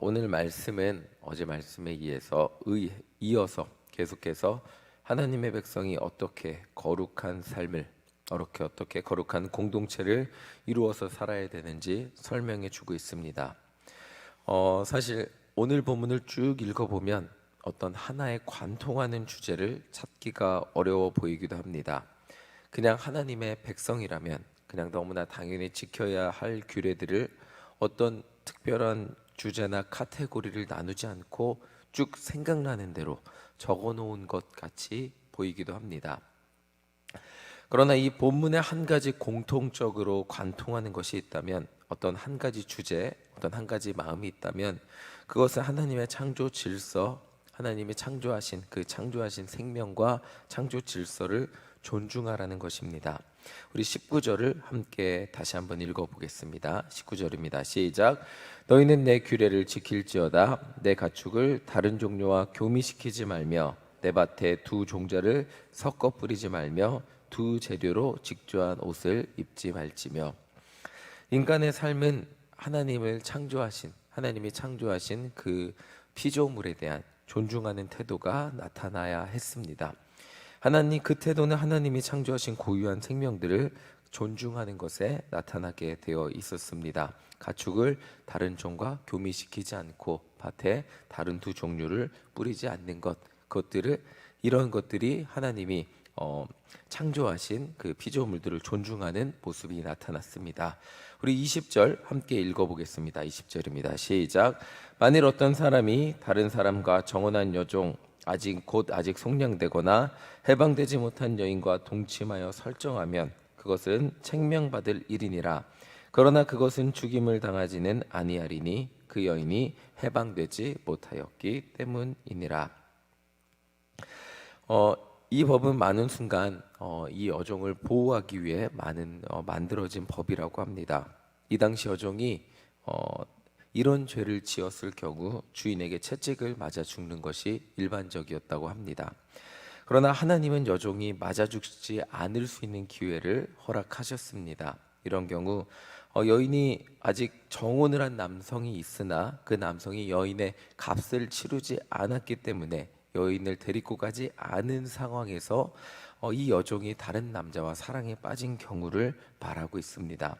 오늘 말씀은 어제 말씀에 이어서 계속해서 하나님의 백성이 어떻게 거룩한 삶을 어떻게 거룩한 공동체를 이루어서 살아야 되는지 설명해 주고 있습니다. 사실 오늘 본문을 쭉 읽어보면 어떤 하나의 관통하는 주제를 찾기가 어려워 보이기도 합니다. 그냥 하나님의 백성이라면 그냥 너무나 당연히 지켜야 할 규례들을 어떤 특별한 주제나 카테고리를 나누지 않고 쭉 생각나는 대로 적어 놓은 것 같이 보이기도 합니다. 그러나 이 본문에 한 가지 공통적으로 관통하는 것이 있다면, 어떤 한 가지 주제, 어떤 한 가지 마음이 있다면, 그것은 하나님의 창조 질서, 하나님이 창조하신 그 창조하신 생명과 창조 질서를 존중하라는 것입니다. 우리 19절을 함께 다시 한번 읽어보겠습니다. 19절입니다. 시작. 너희는 내 규례를 지킬지어다. 내 가축을 다른 종류와 교미시키지 말며 내 밭에 두 종자를 섞어 뿌리지 말며 두 재료로 직조한 옷을 입지 말지며. 인간의 삶은 하나님이 창조하신 그 피조물에 대한 존중하는 태도가 나타나야 했습니다. 그 태도는 하나님이 창조하신 고유한 생명들을 존중하는 것에 나타나게 되어 있었습니다. 가축을 다른 종과 교미시키지 않고 밭에 다른 두 종류를 뿌리지 않는 이런 것들이 하나님이 창조하신 그 피조물들을 존중하는 모습이 나타났습니다. 우리 20절 함께 읽어보겠습니다. 20절입니다. 시작. 만일 어떤 사람이 다른 사람과 정혼한 여종 아직 속량되거나 해방되지 못한 여인과 동침하여 설정하면 그것은 책명받을 일이니라. 그러나 그것은 죽임을 당하지는 아니하리니 그 여인이 해방되지 못하였기 때문이니라. 이 법은 많은 순간 이 여종을 보호하기 위해 만들어진 법이라고 합니다. 이 당시 여종이 이런 죄를 지었을 경우 주인에게 채찍을 맞아 죽는 것이 일반적이었다고 합니다. 그러나 하나님은 여종이 맞아 죽지 않을 수 있는 기회를 허락하셨습니다. 이런 경우 여인이 아직 정혼을 한 남성이 있으나 그 남성이 여인의 값을 치르지 않았기 때문에 여인을 데리고 가지 않은 상황에서 이 여종이 다른 남자와 사랑에 빠진 경우를 말하고 있습니다.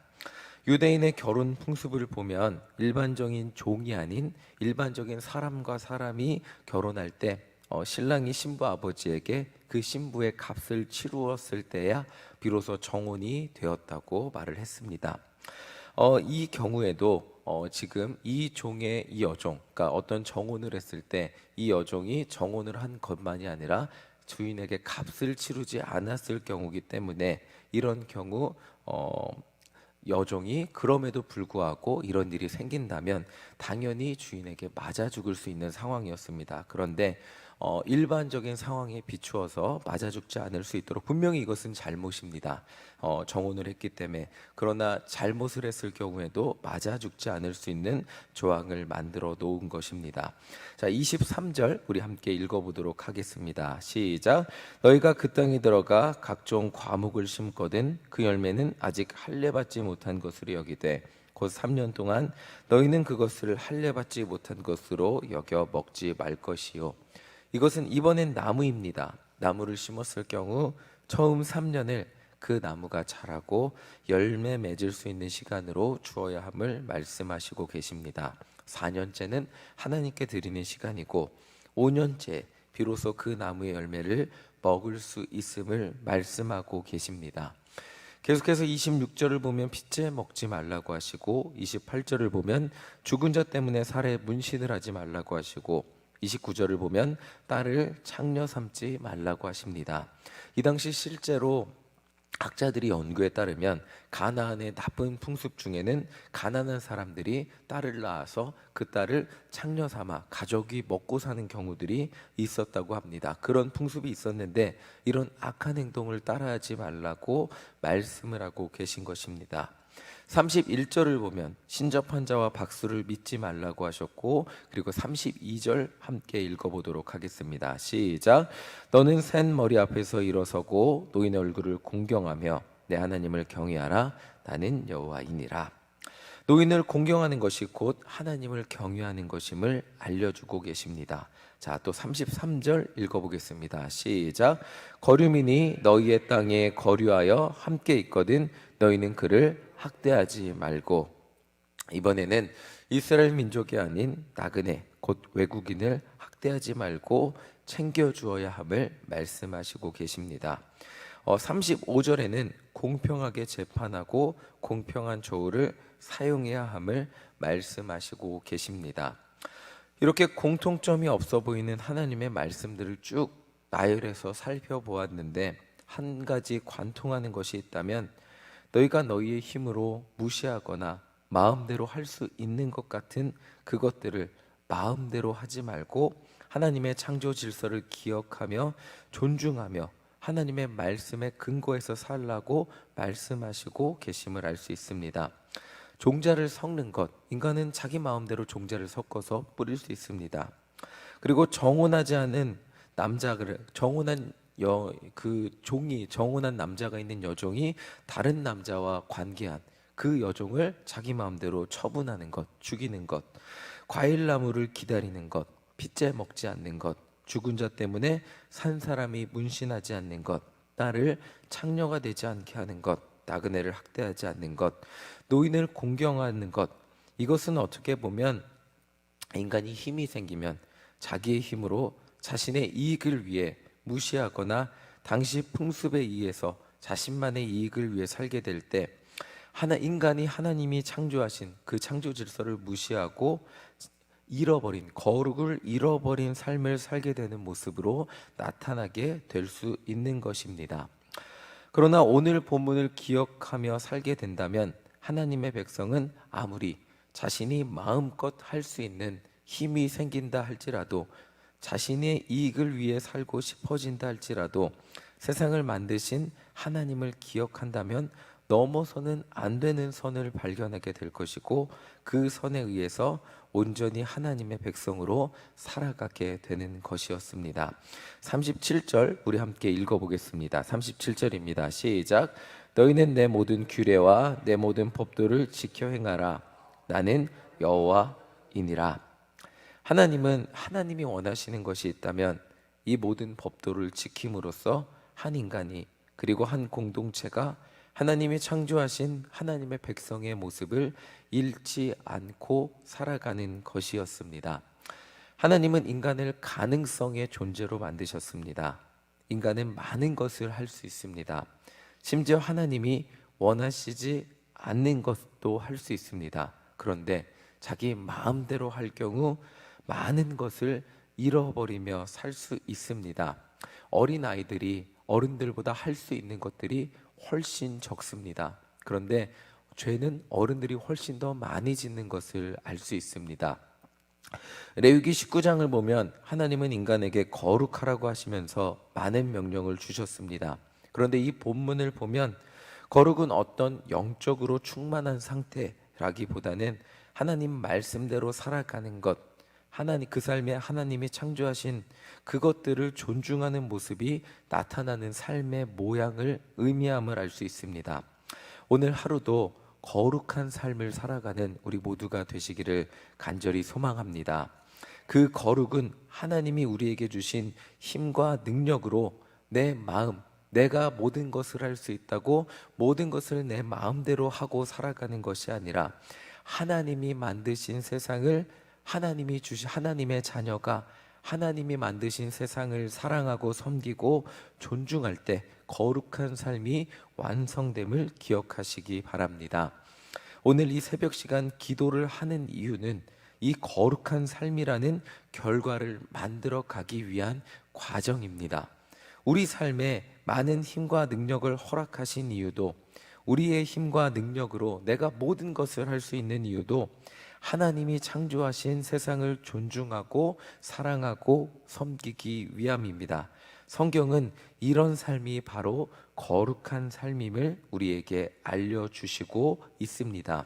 유대인의 결혼 풍습을 보면 일반적인 종이 아닌 일반적인 사람과 사람이 결혼할 때 신랑이 신부 아버지에게 그 신부의 값을 치루었을 때야 비로소 정혼이 되었다고 말을 했습니다. 이 경우에도 지금 이 종의 이 여종, 그러니까 어떤 정혼을 했을 때 이 여종이 정혼을 한 것만이 아니라 주인에게 값을 치르지 않았을 경우이기 때문에 이런 경우 여종이 그럼에도 불구하고 이런 일이 생긴다면 당연히 주인에게 맞아 죽을 수 있는 상황이었습니다. 그런데 일반적인 상황에 비추어서 맞아 죽지 않을 수 있도록, 분명히 이것은 잘못입니다. 정혼을 했기 때문에. 그러나 잘못을 했을 경우에도 맞아 죽지 않을 수 있는 조항을 만들어 놓은 것입니다. 자, 23절 우리 함께 읽어보도록 하겠습니다. 시작. 너희가 그 땅에 들어가 각종 과목을 심거든 그 열매는 아직 할례 받지 못한 것으로 여기되 곧 3년 동안 너희는 그것을 할례 받지 못한 것으로 여겨 먹지 말 것이요. 이것은 이번엔 나무입니다. 나무를 심었을 경우 처음 3년을 그 나무가 자라고 열매 맺을 수 있는 시간으로 주어야 함을 말씀하시고 계십니다. 4년째는 하나님께 드리는 시간이고 5년째 비로소 그 나무의 열매를 먹을 수 있음을 말씀하고 계십니다. 계속해서 26절을 보면 핏째 먹지 말라고 하시고 28절을 보면 죽은 자 때문에 살에 문신을 하지 말라고 하시고 29절을 보면 딸을 창녀 삼지 말라고 하십니다. 이 당시 실제로 학자들이 연구에 따르면 가나안의 나쁜 풍습 중에는 가난한 사람들이 딸을 낳아서 그 딸을 창녀 삼아 가족이 먹고 사는 경우들이 있었다고 합니다. 그런 풍습이 있었는데 이런 악한 행동을 따라하지 말라고 말씀을 하고 계신 것입니다. 31절을 보면 신접한 자와 박수를 믿지 말라고 하셨고, 그리고 32절 함께 읽어보도록 하겠습니다. 시작. 너는 센 머리 앞에서 일어서고 노인의 얼굴을 공경하며 내 하나님을 경외하라. 나는 여호와이니라. 노인을 공경하는 것이 곧 하나님을 경외하는 것임을 알려주고 계십니다. 자, 또 33절 읽어보겠습니다. 시작. 거류민이 너희의 땅에 거류하여 함께 있거든 너희는 그를 학대하지 말고. 이번에는 이스라엘 민족이 아닌 나그네 곧 외국인을 학대하지 말고 챙겨주어야 함을 말씀하시고 계십니다. 35절에는 공평하게 재판하고 공평한 조율을 사용해야 함을 말씀하시고 계십니다. 이렇게 공통점이 없어 보이는 하나님의 말씀들을 쭉 나열해서 살펴보았는데 한 가지 관통하는 것이 있다면 너희가 너희의 힘으로 무시하거나 마음대로 할 수 있는 것 같은 그것들을 마음대로 하지 말고 하나님의 창조 질서를 기억하며 존중하며 하나님의 말씀에 근거해서 살라고 말씀하시고 계심을 알 수 있습니다. 종자를 섞는 것, 인간은 자기 마음대로 종자를 섞어서 뿌릴 수 있습니다. 그리고 정혼하지 않은 남자를 정혼한 남자가 있는 여종이 다른 남자와 관계한 그 여종을 자기 마음대로 처분하는 것, 죽이는 것, 과일나무를 기다리는 것, 핏째 먹지 않는 것, 죽은 자 때문에 산 사람이 문신하지 않는 것, 딸을 창녀가 되지 않게 하는 것, 나그네를 학대하지 않는 것, 노인을 공경하는 것, 이것은 어떻게 보면 인간이 힘이 생기면 자기의 힘으로 자신의 이익을 위해 무시하거나 당시 풍습에 의해서 자신만의 이익을 위해 살게 될 때 인간이 하나님이 창조하신 그 창조 질서를 무시하고 거룩을 잃어버린 삶을 살게 되는 모습으로 나타나게 될 수 있는 것입니다. 그러나 오늘 본문을 기억하며 살게 된다면 하나님의 백성은 아무리 자신이 마음껏 할 수 있는 힘이 생긴다 할지라도 자신의 이익을 위해 살고 싶어진다 할지라도 세상을 만드신 하나님을 기억한다면 넘어서는 안 되는 선을 발견하게 될 것이고 그 선에 의해서 온전히 하나님의 백성으로 살아가게 되는 것이었습니다. 37절 우리 함께 읽어보겠습니다. 37절입니다. 시작. 너희는 내 모든 규례와 내 모든 법도를 지켜 행하라. 나는 여호와이니라. 하나님이 원하시는 것이 있다면 이 모든 법도를 지킴으로써 한 인간이 그리고 한 공동체가 하나님이 창조하신 하나님의 백성의 모습을 잃지 않고 살아가는 것이었습니다. 하나님은 인간을 가능성의 존재로 만드셨습니다. 인간은 많은 것을 할 수 있습니다. 심지어 하나님이 원하시지 않는 것도 할 수 있습니다. 그런데 자기 마음대로 할 경우 많은 것을 잃어버리며 살 수 있습니다. 어린아이들이 어른들보다 할 수 있는 것들이 훨씬 적습니다. 그런데 죄는 어른들이 훨씬 더 많이 짓는 것을 알 수 있습니다. 레위기 19장을 보면 하나님은 인간에게 거룩하라고 하시면서 많은 명령을 주셨습니다. 그런데 이 본문을 보면 거룩은 어떤 영적으로 충만한 상태라기보다는 하나님 말씀대로 살아가는 것, 그 삶에 하나님이 창조하신 그것들을 존중하는 모습이 나타나는 삶의 모양을 의미함을 알 수 있습니다. 오늘 하루도 거룩한 삶을 살아가는 우리 모두가 되시기를 간절히 소망합니다. 그 거룩은 하나님이 우리에게 주신 힘과 능력으로 내 마음, 내가 모든 것을 할 수 있다고 모든 것을 내 마음대로 하고 살아가는 것이 아니라 하나님이 만드신 세상을 하나님의 자녀가 하나님이 만드신 세상을 사랑하고 섬기고 존중할 때 거룩한 삶이 완성됨을 기억하시기 바랍니다. 오늘 이 새벽 시간 기도를 하는 이유는 이 거룩한 삶이라는 결과를 만들어 가기 위한 과정입니다. 우리 삶에 많은 힘과 능력을 허락하신 이유도, 우리의 힘과 능력으로 내가 모든 것을 할 수 있는 이유도 하나님이 창조하신 세상을 존중하고 사랑하고 섬기기 위함입니다. 성경은 이런 삶이 바로 거룩한 삶임을 우리에게 알려주시고 있습니다.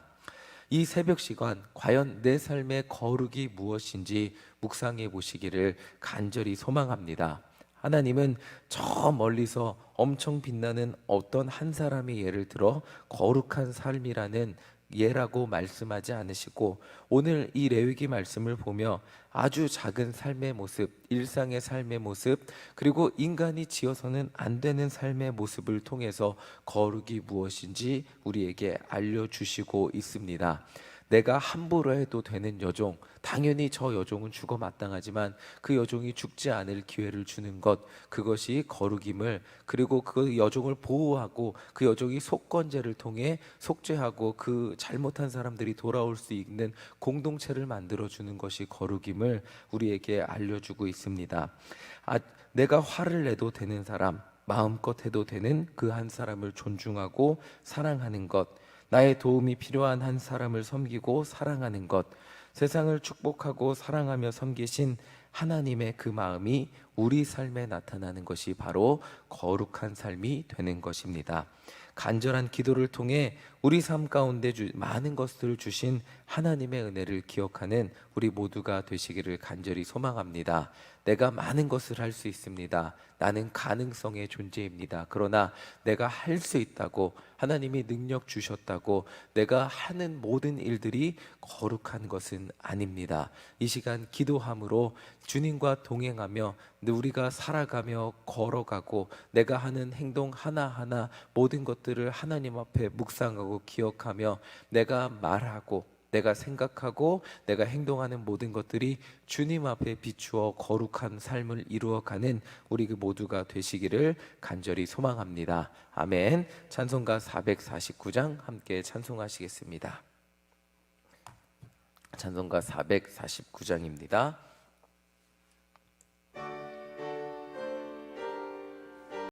이 새벽 시간 과연 내 삶의 거룩이 무엇인지 묵상해 보시기를 간절히 소망합니다. 하나님은 저 멀리서 엄청 빛나는 어떤 한 사람의 예를 들어 거룩한 삶이라는 예라고 말씀하지 않으시고 오늘 이 레위기 말씀을 보며 아주 작은 삶의 모습, 일상의 삶의 모습, 그리고 인간이 지어서는 안 되는 삶의 모습을 통해서 거룩이 무엇인지 우리에게 알려주시고 있습니다. 내가 함부로 해도 되는 여종, 당연히 저 여종은 죽어 마땅하지만 그 여종이 죽지 않을 기회를 주는 것, 그것이 거룩임을, 그리고 그 여종을 보호하고 그 여종이 속건제를 통해 속죄하고 그 잘못한 사람들이 돌아올 수 있는 공동체를 만들어주는 것이 거룩임을 우리에게 알려주고 있습니다. 내가 화를 내도 되는 사람, 마음껏 해도 되는 그 한 사람을 존중하고 사랑하는 것, 나의 도움이 필요한 한 사람을 섬기고 사랑하는 것, 세상을 축복하고 사랑하며 섬기신 하나님의 그 마음이 우리 삶에 나타나는 것이 바로 거룩한 삶이 되는 것입니다. 간절한 기도를 통해 우리 삶 가운데 많은 것들을 주신 하나님의 은혜를 기억하는 우리 모두가 되시기를 간절히 소망합니다. 내가 많은 것을 할 수 있습니다. 나는 가능성의 존재입니다. 그러나 내가 할 수 있다고, 하나님이 능력 주셨다고 내가 하는 모든 일들이 거룩한 것은 아닙니다. 이 시간 기도함으로 주님과 동행하며 우리가 살아가며 걸어가고 내가 하는 행동 하나하나 모든 것들을 하나님 앞에 묵상하고 기억하며 내가 말하고 내가 생각하고 내가 행동하는 모든 것들이 주님 앞에 비추어 거룩한 삶을 이루어가는 우리 그 모두가 되시기를 간절히 소망합니다. 아멘. 찬송가 449장 함께 찬송하시겠습니다. 찬송가 449장입니다.